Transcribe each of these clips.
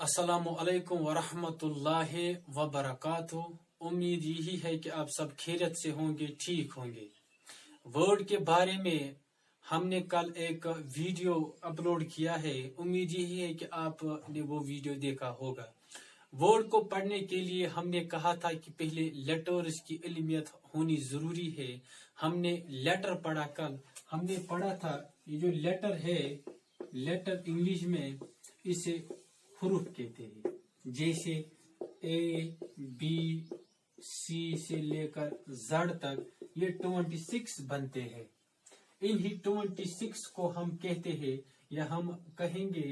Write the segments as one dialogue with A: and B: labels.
A: अस्सलामु अलैकुम वरहमतुल्लाहि वबरकातुहू। उम्मीद यही है कि आप सब खैरियत से होंगे, ठीक होंगे। वर्ड के बारे में हमने कल एक वीडियो अपलोड किया है। उम्मीद यही है कि आपने वो वीडियो देखा होगा। वर्ड को पढ़ने के लिए हमने कहा था कि पहले लेटर्स की इल्मियत होनी जरूरी है। हमने लेटर पढ़ा कल। हमने पढ़ा था ये जो लेटर है, लेटर इंग्लिश में इसे हुरूफ कहते हैं। जैसे ए बी सी से लेकर जेड तक ये 26 बनते हैं। इन्हीं 26 को हम कहते हैं, या हम कहेंगे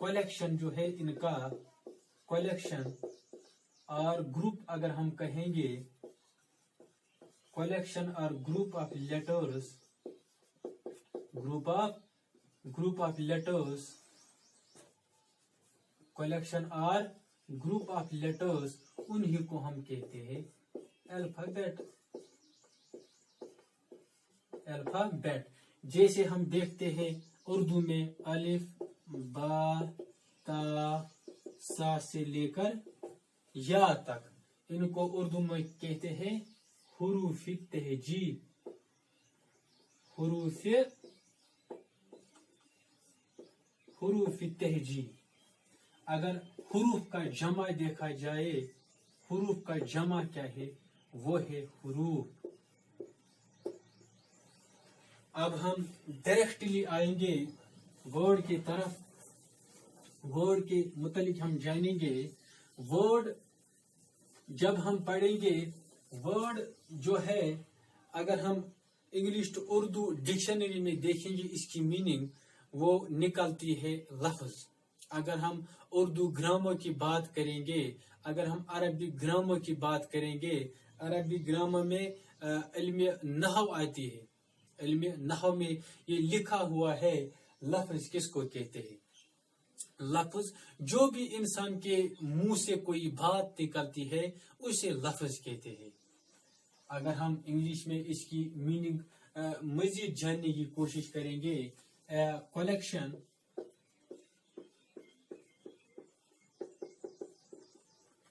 A: कलेक्शन जो है इनका, कलेक्शन और ग्रुप अगर हम कहेंगे, कलेक्शन और group of letters, group of letters, collection और ग्रुप ऑफ लेटर्स, उन्हीं को हम कहते हैं अल्फाबेट। जैसे हम देखते हैं उर्दू में अलिफ बा ता सा से लेकर या तक, इनको उर्दू में कहते हैं हुरूफ तहजी। हुरूफ तहजी। अगर हुरूफ का जमा देखा जाए, हुरूफ का जमा क्या है, वो है हुरूफ। अब हम डायरेक्टली आएंगे वर्ड की तरफ। वर्ड के मुतालिक हम जानेंगे। वर्ड जब हम पढ़ेंगे, वर्ड जो है अगर हम इंग्लिश टू उर्दू डिक्शनरी में देखेंगे, इसकी मीनिंग वो निकलती है लफ्ज। अगर हम उर्दू ग्रामर की बात करेंगे, अगर हम अरबिक ग्रामर की बात करेंगे, अरबिक ग्रामर में इल्म नहव आती है। इल्म नहव में ये लिखा हुआ है लफ्ज किसको कहते हैं। लफ्ज जो भी इंसान के मुंह से कोई बात निकलती है उसे लफ्ज कहते हैं। अगर हम इंग्लिश में इसकी मीनिंग मजीद जानने की कोशिश करेंगे, collection,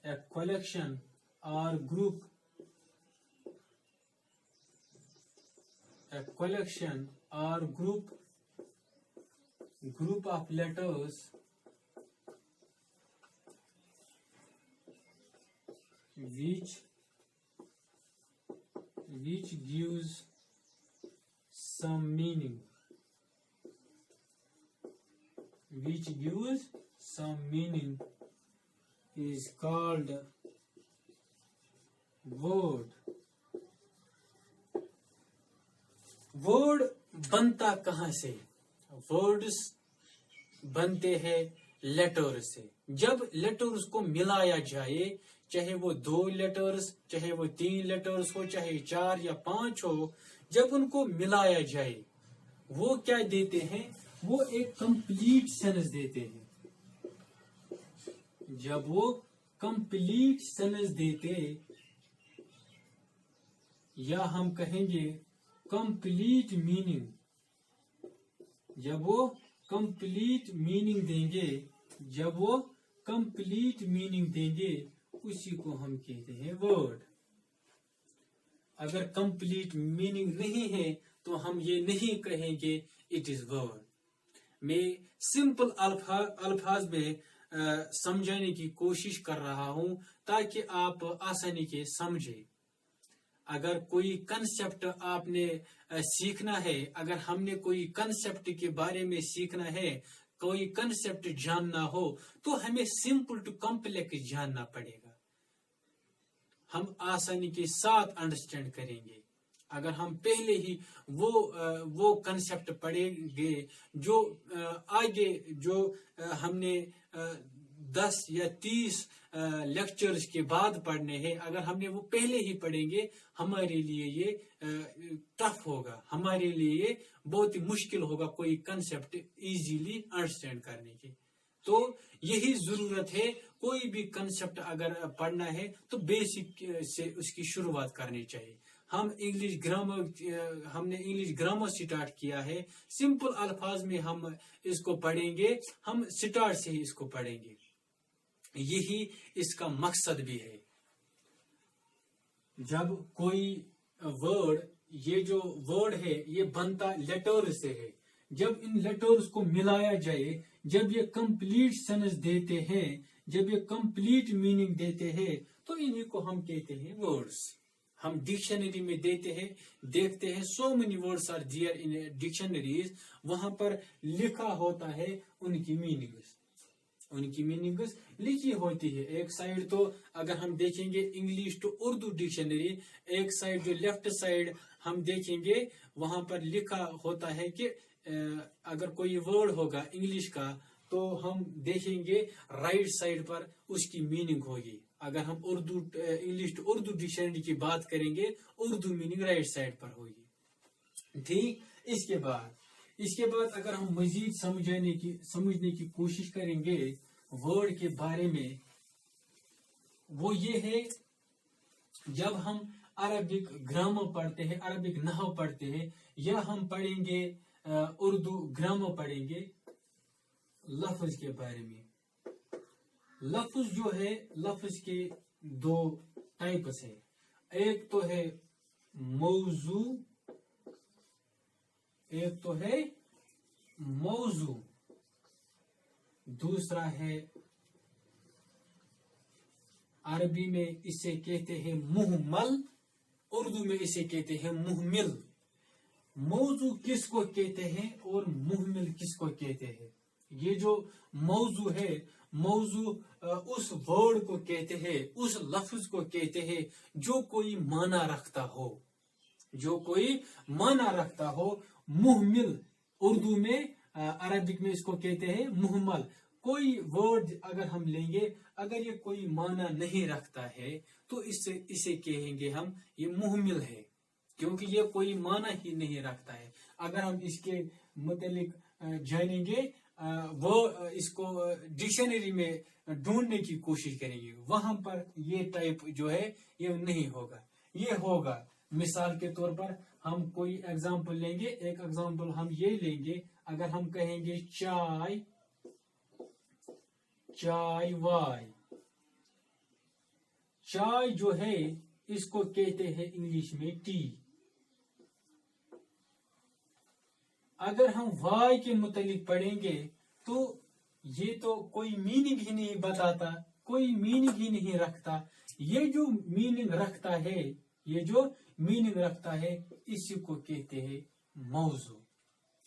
A: a collection or group, a collection or group of letters which gives some meaning, is called word. Word बनता कहां से? वर्ड्स बनते हैं लेटर से। जब लेटर्स को मिलाया जाए, चाहे वो 2 लेटर्स, चाहे वो 3 लेटर्स हो, चाहे 4 या 5 हो, जब उनको मिलाया जाए वो क्या देते हैं? वो एक कंप्लीट सेंस देते हैं। जब वो कंप्लीट सेंस देते, या हम कहेंगे कंप्लीट मीनिंग, जब वो कंप्लीट मीनिंग देंगे, जब वो कंप्लीट मीनिंग देंगे, उसी को हम कहते हैं वर्ड। अगर कंप्लीट मीनिंग नहीं है तो हम ये नहीं कहेंगे इट इज वर्ड। मैं सिंपल अल्फाज में समझाने की कोशिश कर रहा हूं ताकि आप आसानी के समझे। अगर कोई कंसेप्ट आपने सीखना है, अगर हमने कोई कंसेप्ट के बारे में सीखना है, कोई कंसेप्ट जानना हो, तो हमें सिंपल टू कॉम्प्लेक्स जानना पड़ेगा। हम आसानी के साथ अंडरस्टैंड करेंगे। अगर हम पहले ही वो कंसेप्ट पढ़ेंगे जो आगे जो हमने 10 या 30 लेक्चर्स के बाद पढ़ने हैं, अगर हमने वो पहले ही पढ़ेंगे, हमारे लिए ये टफ होगा, हमारे लिए ये बहुत ही मुश्किल होगा कोई कंसेप्ट इजीली अंडरस्टैंड करने की। तो यही जरूरत है, कोई भी कंसेप्ट अगर पढ़ना है तो बेसिक से उसकी शुरुआत करनी चाहिए। हमने इंग्लिश ग्रामर स्टार्ट किया है। सिंपल अल्फाज में हम इसको पढ़ेंगे, हम स्टार्ट से ही इसको पढ़ेंगे। यही इसका मकसद भी है। जब कोई वर्ड, ये जो वर्ड है ये बनता लेटर से है, जब इन लेटर्स को मिलाया जाए, जब ये कंप्लीट सेंस देते हैं, जब ये कंप्लीट मीनिंग देते हैं, तो इन्हीं को हम कहते हैं वर्ड्स। हम डिक्शनरी में देते हैं, देखते हैं so many words are there in dictionaries, वहां पर लिखा होता है उनकी मीनिंग्स, उनकी मीनिंग्स लिखी होती है। एक साइड तो अगर हम देखेंगे इंग्लिश टू उर्दू डिक्शनरी, एक साइड जो लेफ्ट साइड हम देखेंगे वहां पर लिखा होता है कि अगर कोई वर्ड होगा इंग्लिश का तो हम देखेंगे राइट साइड पर उसकी मीनिंग होगी। अगर हम Urdu English to Urdu dictionary की बात करेंगे, उर्दू मीनिंग राइट साइड पर होगी। ठीक, इसके बाद अगर हम मजीद समझने की कोशिश करेंगे वर्ड के बारे में, वो ये है, जब हम अरबिक ग्रामर पढ़ते हैं, अरबिक नहव पढ़ते हैं, या हम पढ़ेंगे उर्दू ग्रामर पढ़ेंगे, लफ्ज के बारे में। लफ्ज जो है, लफ्ज के दो टाइप्स है, एक तो है मौजू, एक तो है मौजू, दूसरा है अरबी में इसे कहते हैं मुहमल, उर्दू में इसे कहते हैं मुहमिल। मौजू किसको कहते हैं और मुहमिल किसको कहते हैं? ये जो मौजू है, मौजू उस वर्ड को कहते हैं, उस लफ्ज को कहते हैं जो कोई माना रखता हो, जो कोई माना रखता हो। मुहमिल उर्दू में, अरबिक में इसको कहते हैं मुहमल। कोई वर्ड अगर हम लेंगे, अगर ये कोई माना नहीं रखता है तो इसे कहेंगे हम ये मुहमिल है, क्योंकि ये कोई माना ही नहीं रखता है। अगर हम इसके मुतालिक जानेंगे, वो इसको डिक्शनरी में ढूंढने की कोशिश करेंगे, वहां पर ये टाइप जो है ये नहीं होगा। ये होगा, मिसाल के तौर पर हम कोई एग्जांपल लेंगे, एक एग्जांपल हम ये लेंगे, अगर हम कहेंगे चाय, चाय वाय, चाय जो है इसको कहते हैं इंग्लिश में टी। अगर हम वाय के मुतालिक पढ़ेंगे तो ये तो कोई मीनिंग ही नहीं बताता, कोई मीनिंग ही नहीं रखता। ये जो मीनिंग रखता है, ये जो मीनिंग रखता है, इसी को कहते हैं मौजू।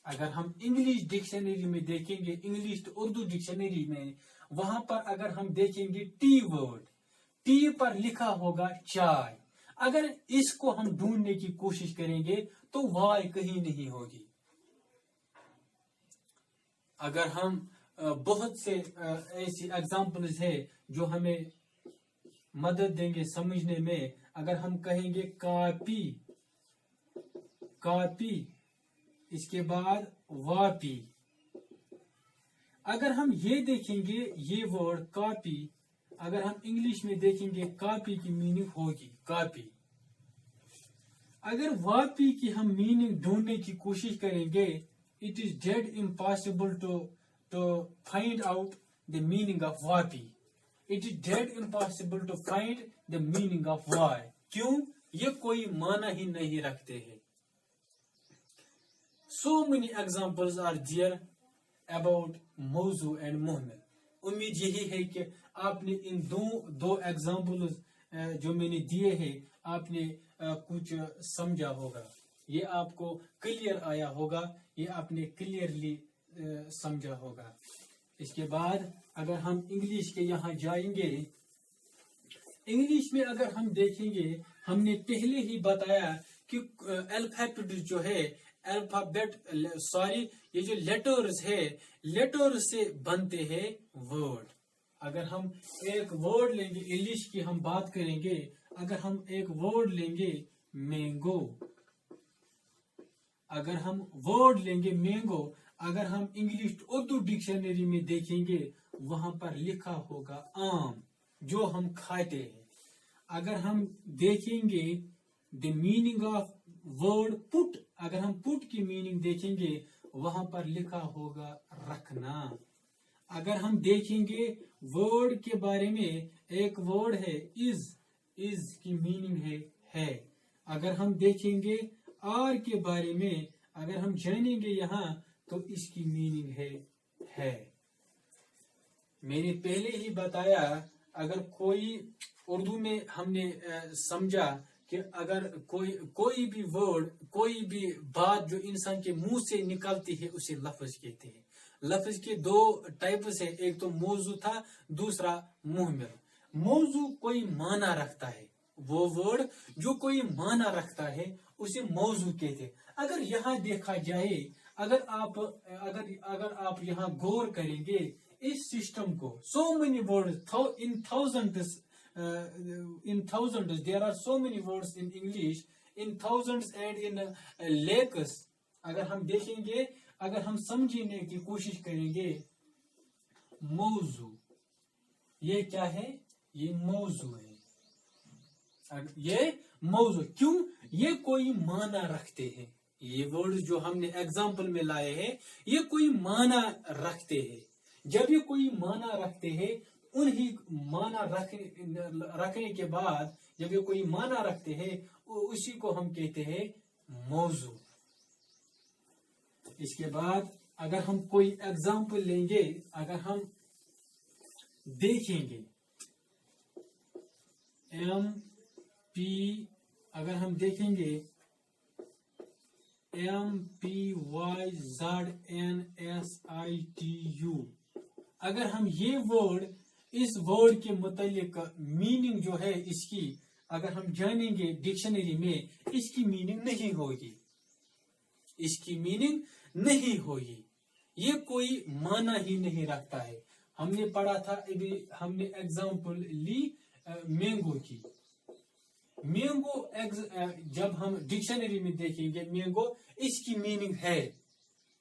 A: अगर हम इंग्लिश डिक्शनरी में देखेंगे, इंग्लिश तो उर्दू डिक्शनरी में, वहां पर अगर हम देखेंगे टी वर्ड, टी पर लिखा होगा चाय। अगर इसको हम ढूंढने की कोशिश करेंगे तो वाय कहीं नहीं होगी। अगर हम बहुत से ऐसी एग्जाम्पल्स है जो हमें मदद देंगे समझने में, अगर हम कहेंगे कापी, कापी, इसके बाद वापी। अगर हम ये देखेंगे, ये वर्ड कापी, अगर हम इंग्लिश में देखेंगे कापी की मीनिंग होगी कापी। अगर वापी की हम मीनिंग ढूंढने की कोशिश करेंगे, it is dead impossible to find out the meaning of Vapi. It is dead impossible to find the meaning of why। क्यों? ये कोई माना ही नहीं रखते हैं। So many examples are there about मौजू and मुहमिल। उम्मीद यही है कि आपने इन दो एग्जाम्पल्स जो मैंने दिए हैं, आपने कुछ समझा होगा, ये आपको क्लियर आया होगा, ये आपने क्लियरली समझा होगा। इसके बाद अगर हम इंग्लिश के यहाँ जाएंगे, इंग्लिश में अगर हम देखेंगे, हमने पहले ही बताया कि अल्फाबेट जो है, अल्फाबेट सॉरी, ये जो लेटर्स है, लेटर से बनते हैं वर्ड। अगर हम एक वर्ड लेंगे, इंग्लिश की हम बात करेंगे, अगर हम एक वर्ड लेंगे मैंगो, अगर हम वर्ड लेंगे मैंगो, अगर हम इंग्लिश उर्दू डिक्शनरी में देखेंगे, वहां पर लिखा होगा आम, जो हम खाते हैं। अगर हम देखेंगे the meaning of word put, अगर हम पुट की मीनिंग देखेंगे, वहां पर लिखा होगा रखना। अगर हम देखेंगे वर्ड के बारे में, एक वर्ड है इज की मीनिंग है। अगर हम देखेंगे आर के बारे में, अगर हम जानेंगे यहाँ तो इसकी मीनिंग है। मैंने पहले ही बताया, अगर कोई उर्दू में हमने समझा कि अगर कोई भी वर्ड, कोई भी बात जो इंसान के मुंह से निकलती है उसे लफ्ज कहते हैं। लफ्ज के दो टाइप्स है, एक तो मौजू था, दूसरा मुहमिल। मौजू कोई माना रखता है, वो वर्ड जो कोई माना रखता है उसे मौजू कहते हैं। अगर यहाँ देखा जाए, अगर आप यहाँ गौर करेंगे इस सिस्टम को, so many words in thousands, there are so many words in English, in thousands and in lakhs। अगर हम देखेंगे, अगर हम समझने की कोशिश करेंगे, मौजू ये क्या है? ये मौजू है। ये मौजू क्यों? ये कोई माना रखते हैं। ये वर्ड जो हमने एग्जाम्पल में लाए हैं, ये कोई माना रखते हैं। जब ये कोई माना रखते हैं, उन्हीं माना रखने के बाद जब ये कोई माना रखते हैं, उसी को हम कहते हैं मौजू। इसके बाद अगर हम कोई एग्जाम्पल लेंगे, अगर हम देखेंगे MP, अगर हम देखेंगे MPYZNSITU, अगर हम ये वर्ड, इस वर्ड के मुतालिक मीनिंग जो है इसकी अगर हम जानेंगे डिक्शनरी में, इसकी मीनिंग नहीं होगी, इसकी मीनिंग नहीं होगी। ये कोई माना ही नहीं रखता है। हमने पढ़ा था, अभी हमने एग्जाम्पल ली मैंगो की। मैंगो जब हम डिक्शनरी में देखेंगे मैंगो, इसकी मीनिंग है,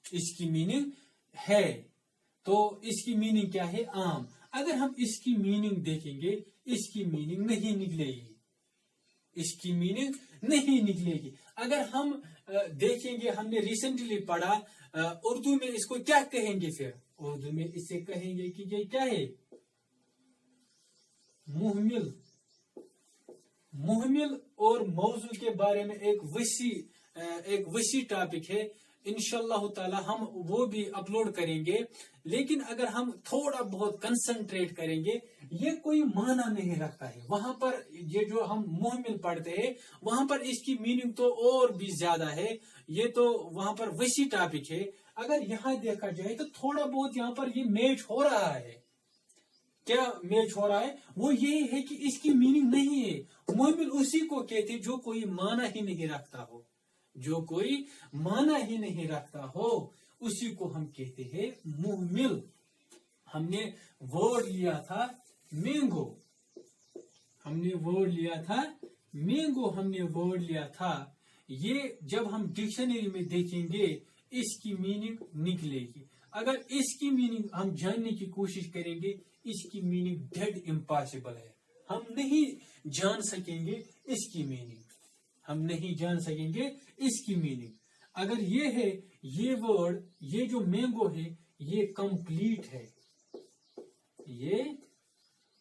A: इसकी मीनिंग है, तो इसकी मीनिंग क्या है? आम। अगर हम इसकी मीनिंग देखेंगे, इसकी मीनिंग नहीं निकलेगी, इसकी मीनिंग नहीं निकलेगी। अगर हम देखेंगे, हमने रिसेंटली पढ़ा उर्दू में इसको क्या कहेंगे? फिर उर्दू में इसे कहेंगे कि ये क्या है? मुहमिल। मुहमिल और मौजू के बारे में एक वसी टॉपिक है। इंशाअल्लाह ताला हम वो भी अपलोड करेंगे। लेकिन अगर हम थोड़ा बहुत कंसंट्रेट करेंगे, ये कोई माना नहीं रखता है। वहां पर ये जो हम मुहमिल पढ़ते हैं, वहां पर इसकी मीनिंग तो और भी ज्यादा है। ये तो वहां पर वसी टॉपिक है। अगर यहाँ देखा जाए तो थोड़ा बहुत यहाँ पर ये मैच हो रहा है। क्या मैच हो रहा है? वो ये है कि इसकी मीनिंग नहीं है। मुहमिल उसी को कहते जो कोई माना ही नहीं रखता हो, जो कोई माना ही नहीं रखता हो, उसी को हम कहते हैं मुहमिल। हमने वर्ड लिया था मैंगो, हमने वर्ड लिया था मैंगो, हमने वर्ड लिया था। ये जब हम डिक्शनरी में देखेंगे, इसकी मीनिंग निकलेगी। अगर इसकी मीनिंग हम जानने की कोशिश करेंगे, इसकी मीनिंग डेड इम्पॉसिबल है। हम नहीं जान सकेंगे इसकी मीनिंग, हम नहीं जान सकेंगे इसकी मीनिंग। अगर ये है, ये वर्ड, ये जो मैंगो है, ये कंप्लीट है, ये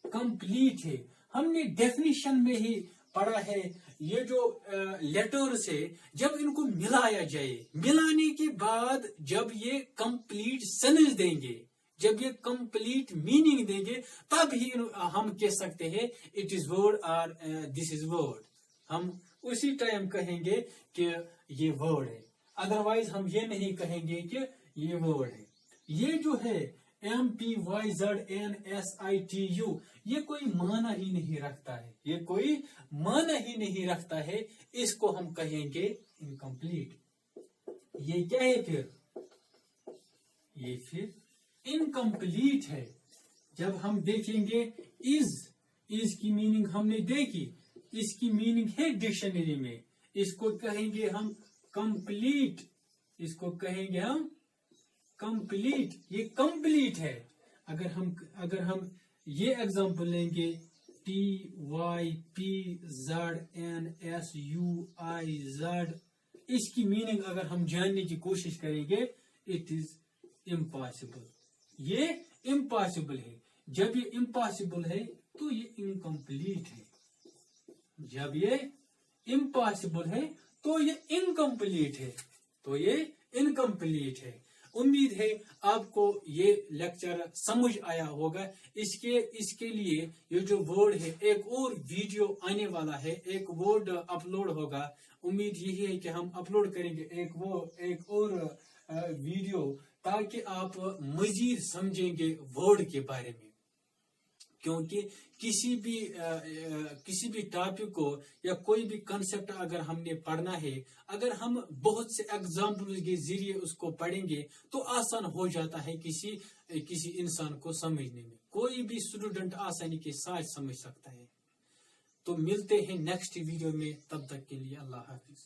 A: कंप्लीट है। हमने डेफिनेशन में ही पढ़ा है, ये जो लेटर्स है, जब इनको मिलाया जाए, मिलाने के बाद जब ये कंप्लीट सेंटेंस देंगे, जब ये कंप्लीट मीनिंग देंगे, तब ही हम कह सकते हैं इट इज वर्ड और दिस इज वर्ड। हम उसी टाइम कहेंगे कि ये वर्ड है। अदरवाइज हम ये नहीं कहेंगे कि ये वर्ड है। ये जो है MPYZNSITU, ये कोई माना ही नहीं रखता है, ये कोई माना ही नहीं रखता है। इसको हम कहेंगे इनकम्प्लीट। ये क्या है फिर? ये फिर इनकम्प्लीट है। जब हम देखेंगे इज की मीनिंग हमने देखी, इसकी मीनिंग है डिक्शनरी में, इसको कहेंगे हम कंप्लीट, इसको कहेंगे हम कंप्लीट। ये कंप्लीट है। अगर हम ये एग्जांपल लेंगे TYPZNSUIZ, इसकी मीनिंग अगर हम जानने की कोशिश करेंगे, इट इज इम्पॉसिबल, یہ امپاسبل ہے. جب یہ امپاسبل ہے تو یہ انکمپلیٹ ہے. جب یہ امپاسبل ہے تو یہ انکمپلیٹ ہے. تو یہ انکمپلیٹ ہے. امید ہے آپ کو یہ لیکچر سمجھ آیا ہوگا. اس کے لیے یہ جو ورڈ ہے ایک اور ویڈیو آنے والا ہے, ایک ورڈ اپلوڈ ہوگا. امید یہی ہے کہ ہم اپلوڈ کریں گے ایک اور ویڈیو, تاکہ آپ مزید سمجھیں گے ورڈ کے بارے میں. کیونکہ کسی بھی ٹاپک کو یا کوئی بھی کنسپٹ اگر ہم نے پڑھنا ہے, اگر ہم بہت سے ایگزامپل کے ذریعے اس کو پڑھیں گے تو آسان ہو جاتا ہے کسی انسان کو سمجھنے میں. کوئی بھی اسٹوڈنٹ آسانی کے ساتھ سمجھ سکتا ہے. تو ملتے ہیں نیکسٹ ویڈیو میں, تب تک کے لیے اللہ حافظ.